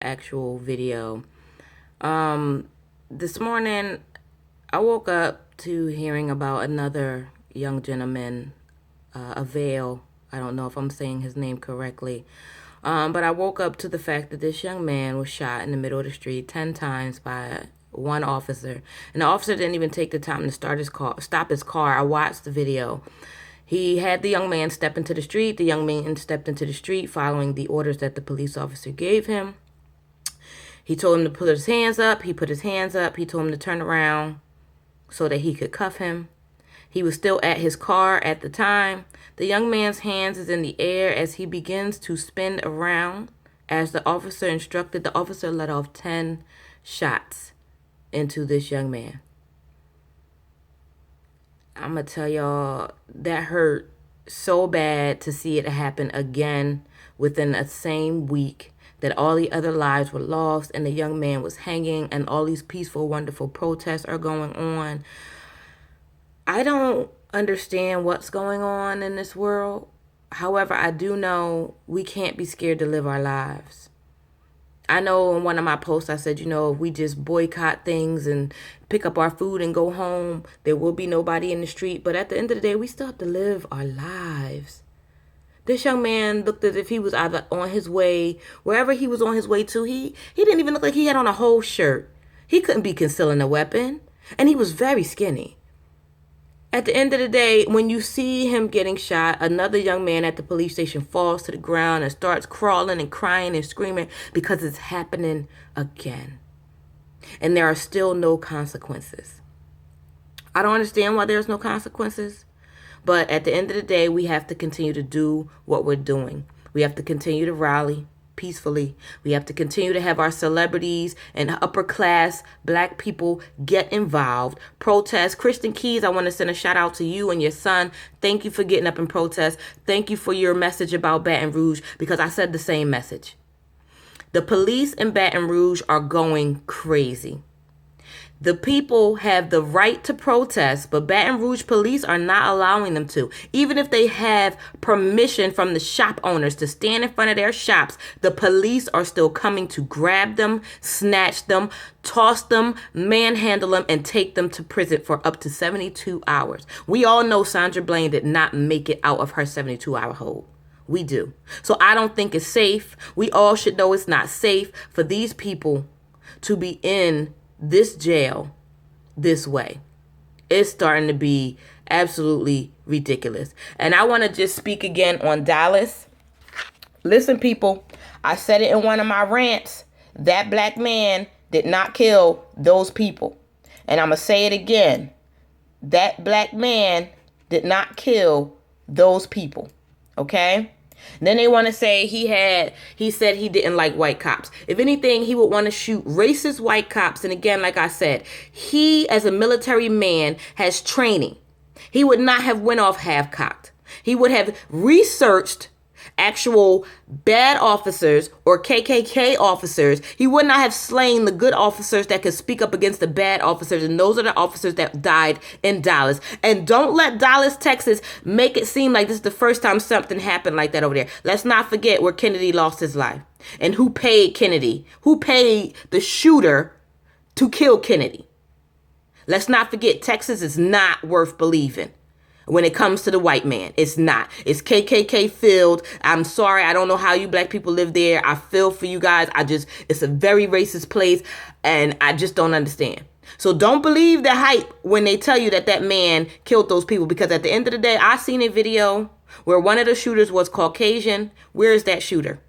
actual video. This morning, I woke up to hearing about another young gentleman, Avail. I don't know if I'm saying his name correctly. But I woke up to the fact that this young man was shot in the middle of the street 10 times by one officer. And the officer didn't even take the time to stop his car. I watched the video. He had the young man step into the street. The young man stepped into the street following the orders that the police officer gave him. He told him to put his hands up. He put his hands up. He told him to turn around so that he could cuff him. He was still at his car at the time. The young man's hands is in the air as he begins to spin around. As the officer instructed, the officer let off 10 shots into this young man. I'm going to tell y'all, that hurt so bad to see it happen again within the same week that all the other lives were lost and the young man was hanging and all these peaceful, wonderful protests are going on. I don't understand what's going on in this world. However, I do know we can't be scared to live our lives. I know in one of my posts I said, if we just boycott things and pick up our food and go home, there will be nobody in the street. But at the end of the day, we still have to live our lives. This young man looked as if he was either on his way, wherever he was on his way to. He didn't even look like he had on a whole shirt. He couldn't be concealing a weapon. And he was very skinny. At the end of the day, when you see him getting shot, another young man at the police station falls to the ground and starts crawling and crying and screaming because it's happening again. And there are still no consequences. I don't understand why there's no consequences, but at the end of the day, we have to continue to do what we're doing. We have to continue to rally peacefully. We have to continue to have our celebrities and upper class black people get involved, protest. Kristen Keys, I want to send a shout out to you and your son. Thank you for getting up and protest. Thank you for your message about Baton Rouge, because I said the same message. The police in Baton Rouge are going crazy. The people have the right to protest, but Baton Rouge police are not allowing them to. Even if they have permission from the shop owners to stand in front of their shops, the police are still coming to grab them, snatch them, toss them, manhandle them, and take them to prison for up to 72 hours. We all know Sandra Bland did not make it out of her 72-hour hold. We do. So I don't think it's safe. We all should know it's not safe for these people to be in this jail this way. It's starting to be absolutely ridiculous. And I want to just speak again on Dallas. Listen, people, I said it in one of my rants. That black man did not kill those people. And I'm going to say it again. That black man did not kill those people. Okay? Then they want to say he said he didn't like white cops. If anything, he would want to shoot racist white cops. And again, like I said, he as a military man has training. He would not have went off half-cocked. He would have researched actual bad officers or KKK officers. He would not have slain the good officers that could speak up against the bad officers. And those are the officers that died in Dallas. And don't let Dallas, Texas make it seem like this is the first time something happened like that over there. Let's not forget where Kennedy lost his life and who paid Kennedy, who paid the shooter to kill Kennedy. Let's not forget, Texas is not worth believing. When it comes to the white man, it's not. It's KKK filled. I'm sorry. I don't know how you black people live there. I feel for you guys. It's a very racist place, and I just don't understand. So don't believe the hype when they tell you that that man killed those people, because at the end of the day, I seen a video where one of the shooters was Caucasian. Where is that shooter?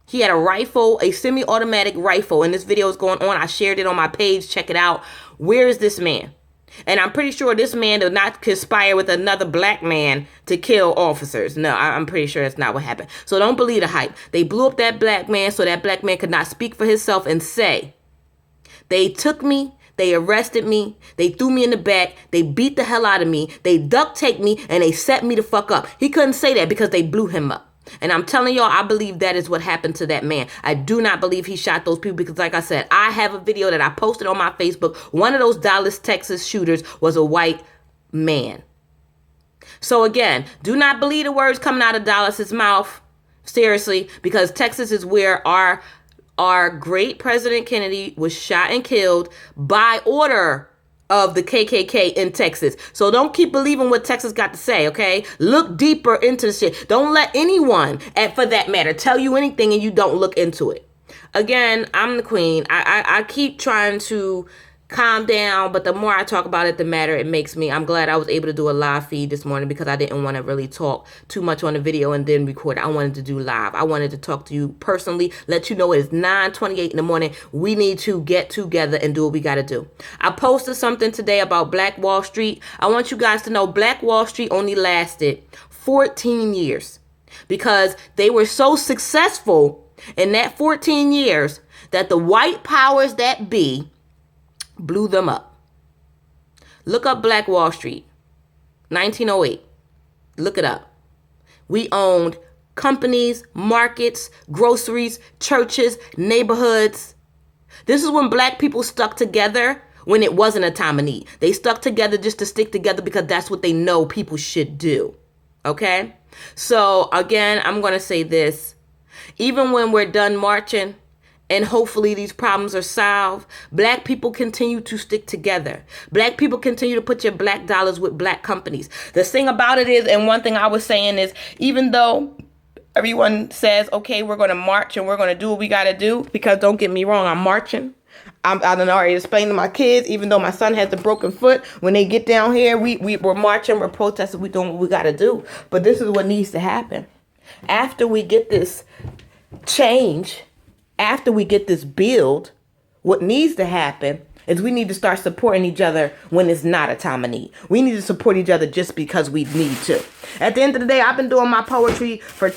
He had a rifle, a semi-automatic rifle, and this video is going on. I shared it on my page. Check it out. Where is this man? And I'm pretty sure this man did not conspire with another black man to kill officers. No, I'm pretty sure that's not what happened. So don't believe the hype. They blew up that black man so that black man could not speak for himself and say, they took me, they arrested me, they threw me in the back, they beat the hell out of me, they duct taped me, and they set me the fuck up. He couldn't say that because they blew him up. And I'm telling y'all, I believe that is what happened to that man. I do not believe he shot those people because, like I said, I have a video that I posted on my Facebook. One of those Dallas, Texas shooters was a white man. So again, do not believe the words coming out of Dallas's mouth. Seriously, because Texas is where our our great President Kennedy was shot and killed by order of the KKK in Texas. So don't keep believing what Texas got to say, okay? Look deeper into the shit. Don't let anyone, and for that matter, tell you anything and you don't look into it. Again, I'm the queen. I keep trying to calm down, but the more I talk about it, the madder it makes me. I'm glad I was able to do a live feed this morning because I didn't want to really talk too much on the video and then record. I wanted to do live. I wanted to talk to you personally, let you know it's 9:28 in the morning. We need to get together and do what we got to do. I posted something today about Black Wall Street. I want you guys to know Black Wall Street only lasted 14 years because they were so successful in that 14 years that the white powers that be blew them up. Look up Black Wall Street, 1908. Look it up. We owned companies, markets, groceries, churches, neighborhoods. This is when black people stuck together when it wasn't a time of need. They stuck together just to stick together because that's what they know people should do. Okay? So again, I'm going to say this. Even when we're done marching, and hopefully these problems are solved, black people continue to stick together. Black people continue to put your black dollars with black companies. The thing about it is, and one thing I was saying is, even though everyone says, okay, we're going to march and we're going to do what we got to do, because don't get me wrong, I'm marching. I done already explained to my kids, even though my son has the broken foot, when they get down here, we're marching, we're protesting, we're doing what we got to do. But this is what needs to happen. After we get this change, after we get this build, what needs to happen is we need to start supporting each other when it's not a time of need. We need to support each other just because we need to. At the end of the day, I've been doing my poetry for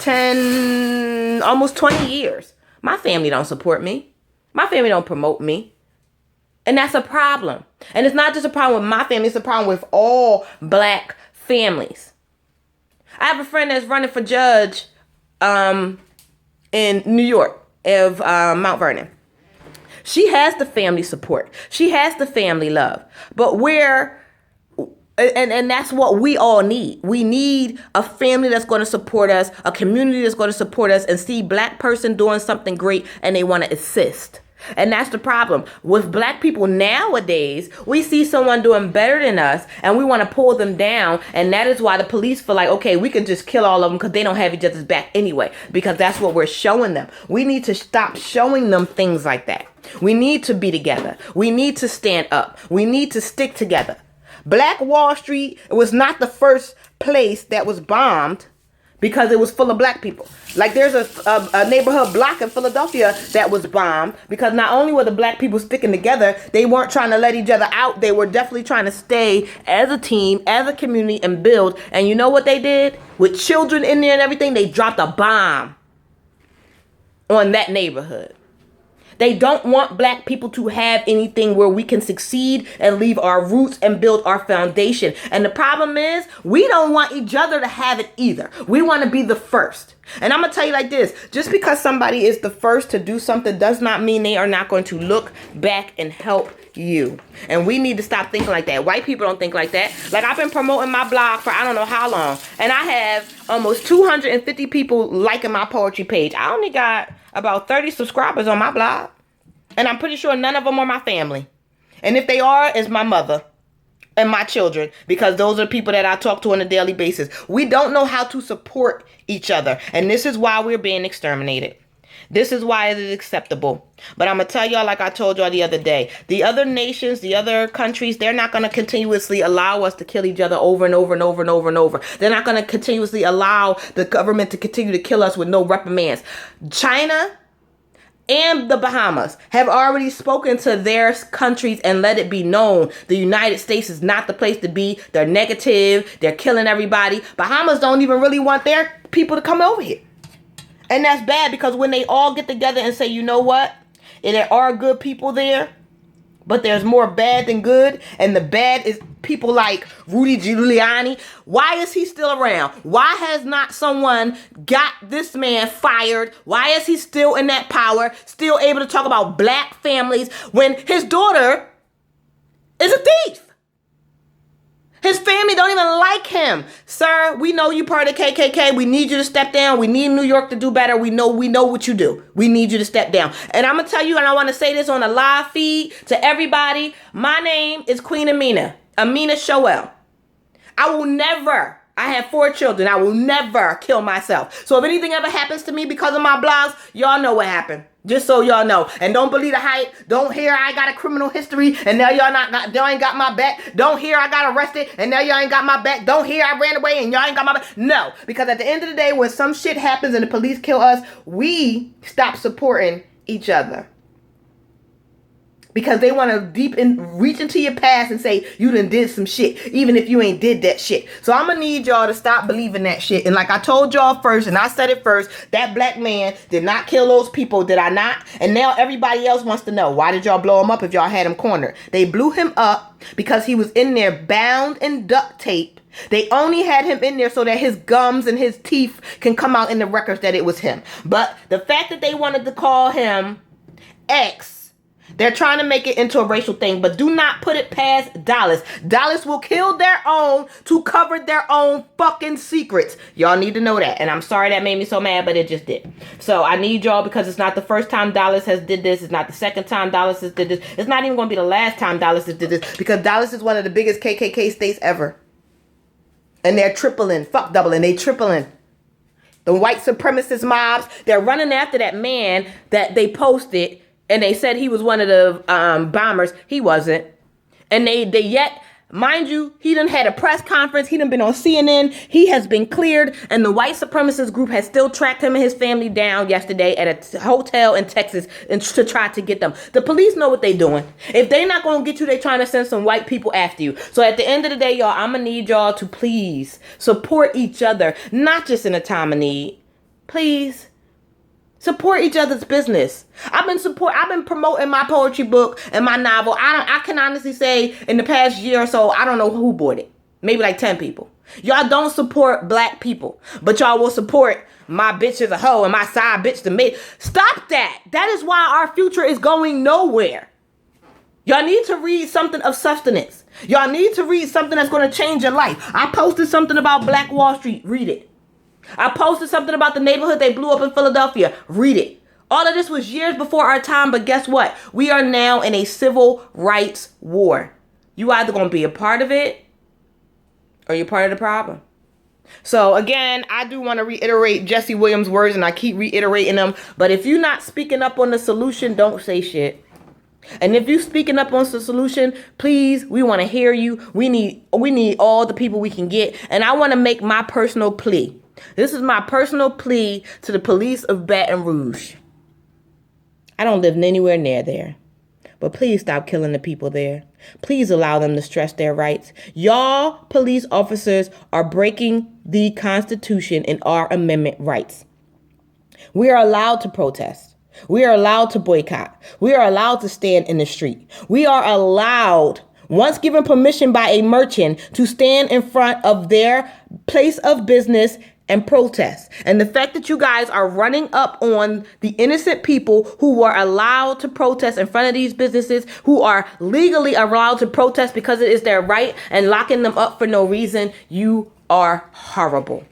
almost 20 years. My family don't support me. My family don't promote me. And that's a problem. And it's not just a problem with my family, it's a problem with all black families. I have a friend that's running for judge in New York. Of Mount Vernon. She has the family support. She has the family love. But and that's what we all need. We need a family that's going to support us, a community that's going to support us and see black person doing something great and they want to assist. And that's the problem. With black people nowadays, we see someone doing better than us and we want to pull them down. And that is why the police feel like, okay, we can just kill all of them because they don't have each other's back anyway, because that's what we're showing them. We need to stop showing them things like that. We need to be together. We need to stand up. We need to stick together. Black Wall Street was not the first place that was bombed because it was full of black people. Like there's a neighborhood block in Philadelphia that was bombed because not only were the black people sticking together, they weren't trying to let each other out. They were definitely trying to stay as a team, as a community and build. And you know what they did? With children in there and everything, they dropped a bomb on that neighborhood. They don't want black people to have anything where we can succeed and leave our roots and build our foundation. And the problem is we don't want each other to have it either. We want to be the first. And I'm going to tell you like this, just because somebody is the first to do something does not mean they are not going to look back and help you. And we need to stop thinking like that. White people don't think like that. Like I've been promoting my blog for I don't know how long. And I have almost 250 people liking my poetry page. I only got about 30 subscribers on my blog. And I'm pretty sure none of them are my family. And if they are, it's my mother and my children, because those are people that I talk to on a daily basis. We don't know how to support each other. And this is why we're being exterminated. This is why it is acceptable. But I'm going to tell y'all, like I told y'all the other day, the other nations, the other countries, they're not going to continuously allow us to kill each other over and over and over and over and over. They're not going to continuously allow the government to continue to kill us with no reprimands. China and the Bahamas have already spoken to their countries and let it be known the United States is not the place to be. They're negative. They're killing everybody. Bahamas don't even really want their people to come over here. And that's bad, because when they all get together and say, you know what? And there are good people there, but there's more bad than good. And the bad is people like Rudy Giuliani. Why is he still around? Why has not someone got this man fired? Why is he still in that power, still able to talk about black families when his daughter is a thief? His family don't even like him. Sir, we know you part of the KKK. We need you to step down. We need New York to do better. We know what you do. We need you to step down. And I'm going to tell you, and I want to say this on a live feed to everybody. My name is Queen Amina Shoel. I have 4 children. I will never kill myself. So if anything ever happens to me because of my blogs, y'all know what happened. Just so y'all know. And don't believe the hype. Don't hear I got a criminal history and now y'all ain't got my back. Don't hear I got arrested and now y'all ain't got my back. Don't hear I ran away and y'all ain't got my back. No. Because at the end of the day, when some shit happens and the police kill us, we stop supporting each other. Because they want to reach into your past and say you done did some shit, even if you ain't did that shit. So I'm going to need y'all to stop believing that shit. And like I told y'all first, and I said it first, that black man did not kill those people, did I not? And now everybody else wants to know, why did y'all blow him up if y'all had him cornered? They blew him up because he was in there bound and duct taped. They only had him in there so that his gums and his teeth can come out in the records that it was him. But the fact that they wanted to call him X, they're trying to make it into a racial thing, but do not put it past Dallas. Dallas will kill their own to cover their own fucking secrets. Y'all need to know that. And I'm sorry that made me so mad, but it just did. So I need y'all, because it's not the first time Dallas has did this. It's not the second time Dallas has did this. It's not even going to be the last time Dallas has did this, because Dallas is one of the biggest KKK states ever. And they're tripling, fuck doubling, they tripling. The white supremacist mobs, they're running after that man that they posted. And they said he was one of the bombers. He wasn't. And they yet, mind you, he done had a press conference. He done been on CNN. He has been cleared. And the white supremacist group has still tracked him and his family down yesterday at a hotel in Texas and to try to get them. The police know what they doing. If they not going to get you, they trying to send some white people after you. So at the end of the day, y'all, I'm going to need y'all to please support each other, not just in a time of need. Please. Support each other's business. I've been promoting my poetry book and my novel. I can honestly say in the past year or so, I don't know who bought it. Maybe like 10 people. Y'all don't support black people, but y'all will support my bitch as a hoe and my side bitch to me. Stop that. That is why our future is going nowhere. Y'all need to read something of substance. Y'all need to read something that's going to change your life. I posted something about Black Wall Street. Read it. I posted something about the neighborhood they blew up in Philadelphia. Read it. All of this was years before our time, but guess what? We are now in a civil rights war. You either going to be a part of it or you're part of the problem. So again, I do want to reiterate Jesse Williams' words, and I keep reiterating them. But if you're not speaking up on the solution, don't say shit. And if you're speaking up on the solution, please, we want to hear you. We need all the people we can get. And I want to make my personal plea. This is my personal plea to the police of Baton Rouge. I don't live anywhere near there, but please stop killing the people there. Please allow them to stress their rights. Y'all police officers are breaking the Constitution and our amendment rights. We are allowed to protest. We are allowed to boycott. We are allowed to stand in the street. We are allowed, once given permission by a merchant, to stand in front of their place of business and protest. And the fact that you guys are running up on the innocent people who were allowed to protest in front of these businesses, who are legally allowed to protest because it is their right, and locking them up for no reason, you are horrible.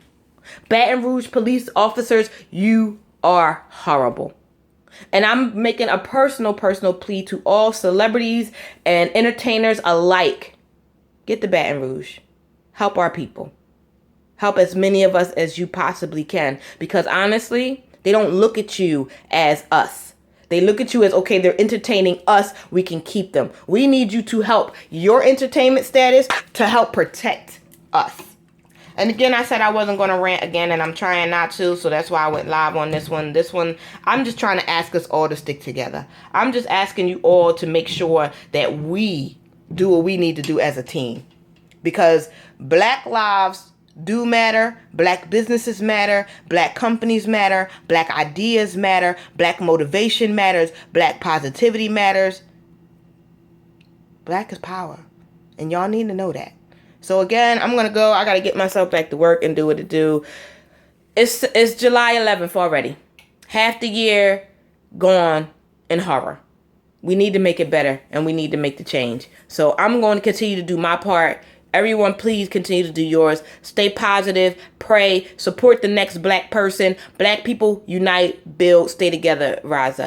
Baton Rouge police officers, you are horrible. And I'm making a personal plea to all celebrities and entertainers alike. Get to Baton Rouge. Help our people. Help as many of us as you possibly can. Because honestly, they don't look at you as us. They look at you as, okay, they're entertaining us. We can keep them. We need you to help your entertainment status to help protect us. And again, I said I wasn't going to rant again, and I'm trying not to. So that's why I went live on this one. This one, I'm just trying to ask us all to stick together. I'm just asking you all to make sure that we do what we need to do as a team. Because black lives do matter. Black businesses matter. Black companies matter. Black ideas matter. Black motivation matters. Black positivity matters. Black is power. And y'all need to know that. So again, I'm going to go. I got to get myself back to work and do what to do. It's July 11th already. Half the year gone in horror. We need to make it better, and we need to make the change. So I'm going to continue to do my part Everyone, please continue to do yours. Stay positive, pray, support the next black person. Black people, unite, build, stay together, rise up.